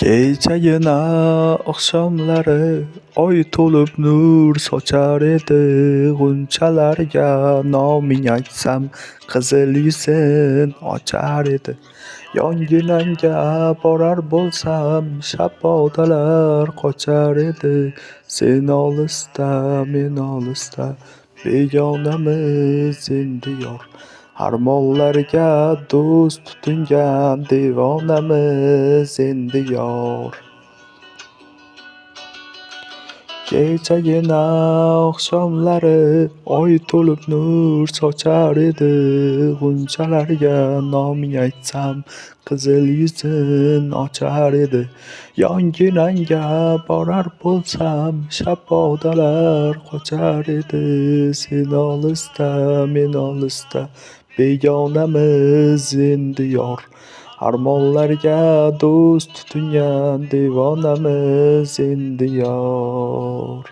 Kechagina oqshomlari oy to'lib nur sochar edi. G'unchalarga noming aytsam qizil yuzin ochar edi. Yonginangga borar bo'lsam shabodalar qochar edi. Sen olisda men olisda begonamiz endi yor. Armonlarga do'st tutingan devonamiz endi yor. Kechagina oqshomlari oy to'lib nur sochar edi. G'unchalarga noming aytsam qizil yuzin ochar edi. Yonginangga borar bo'lsam shabodalar qochar edi. Sen olisda men olisda begonamiz endi yor. Armonlarga do'st tutingan devonamiz endi yor.